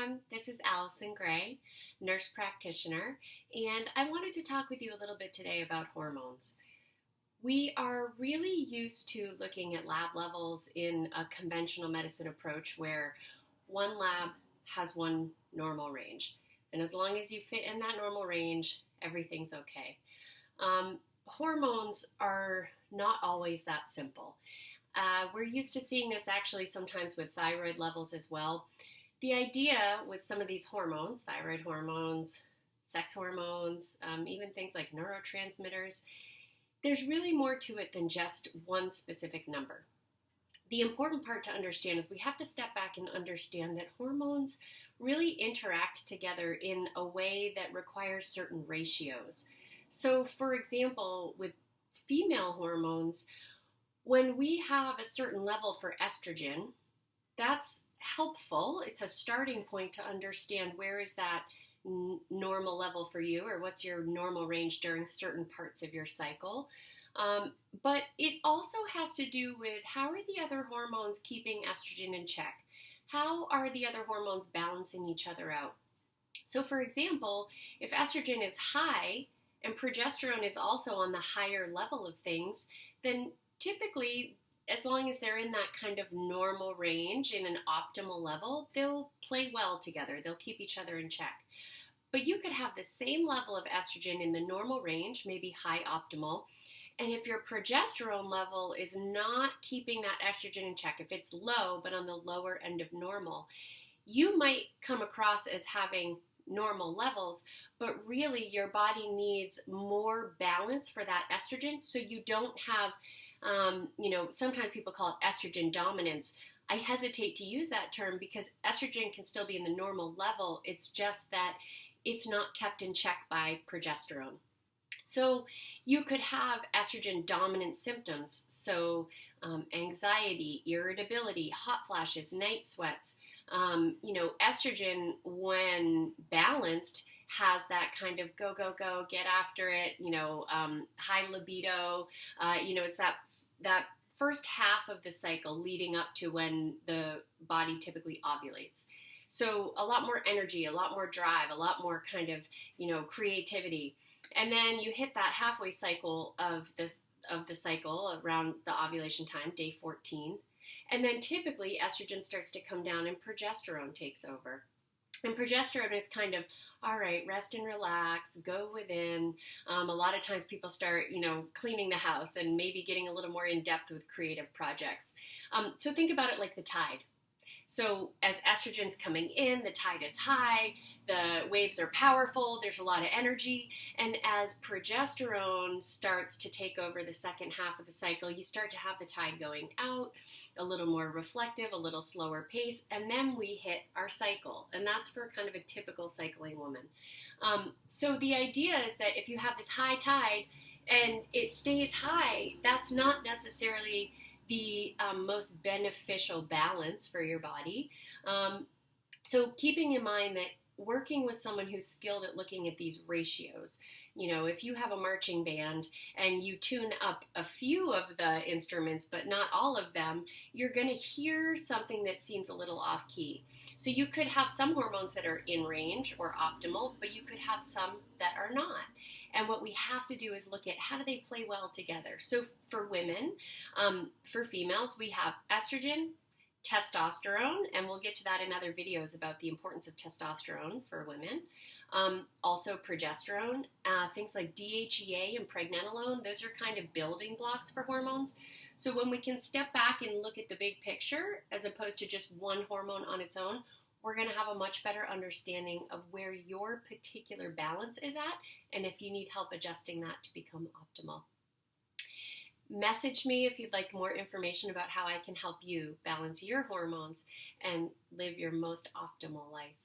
everyone, this is Allison Gray, nurse practitioner, and I wanted to talk with you a little bit today about hormones. We are really used to looking at lab levels in a conventional medicine approach where one lab has one normal range, and as long as you fit in that normal range, everything's okay. Hormones are not always that simple. We're used to seeing this actually sometimes with thyroid levels as well. The idea with some of these hormones, thyroid hormones, sex hormones, even things like neurotransmitters, there's really more to it than just one specific number. The important part to understand is we have to step back and understand that hormones really interact together in a way that requires certain ratios. So, for example, with female hormones, when we have a certain level for estrogen, that's helpful. It's a starting point to understand where is that normal level for you, or what's your normal range during certain parts of your cycle. But it also has to do with how are the other hormones keeping estrogen in check? How are the other hormones balancing each other out? So for example, if estrogen is high and progesterone is also on the higher level of things, then typically, as long as they're in that kind of normal range, in an optimal level, they'll play well together. They'll keep each other in check. But you could have the same level of estrogen in the normal range, maybe high optimal, and if your progesterone level is not keeping that estrogen in check, if it's low but on the lower end of normal, you might come across as having normal levels, but really your body needs more balance for that estrogen, so you don't have sometimes people call it estrogen dominance. I hesitate to use that term because estrogen can still be in the normal level. It's just that it's not kept in check by progesterone. So you could have estrogen dominant symptoms. So anxiety, irritability, hot flashes, night sweats. Estrogen, when balanced, has that kind of go, go, go, get after it, high libido. It's that first half of the cycle leading up to when the body typically ovulates. So a lot more energy, a lot more drive, a lot more kind of, creativity. And then you hit that halfway cycle of the cycle around the ovulation time, day 14. And then typically estrogen starts to come down and progesterone takes over. And progesterone is kind of, all right, rest and relax, go within. A lot of times people start, cleaning the house and maybe getting a little more in depth with creative projects. So think about it like the tide. So as estrogen's coming in, the tide is high, the waves are powerful, there's a lot of energy, and as progesterone starts to take over the second half of the cycle, you start to have the tide going out, a little more reflective, a little slower pace, and then we hit our cycle, and that's for kind of a typical cycling woman. So the idea is that if you have this high tide and it stays high, that's not necessarily the most beneficial balance for your body. So keeping in mind that working with someone who's skilled at looking at these ratios, if you have a marching band and you tune up a few of the instruments but not all of them, you're going to hear something that seems a little off key. So you could have some hormones that are in range or optimal, but you could have some that are not. And what we have to do is look at how do they play well together. So for women, for females, we have estrogen, testosterone, and we'll get to that in other videos about the importance of testosterone for women. Also progesterone, things like DHEA and pregnenolone, those are kind of building blocks for hormones. So when we can step back and look at the big picture as opposed to just one hormone on its own, we're going to have a much better understanding of where your particular balance is at and if you need help adjusting that to become optimal. Message me if you'd like more information about how I can help you balance your hormones and live your most optimal life.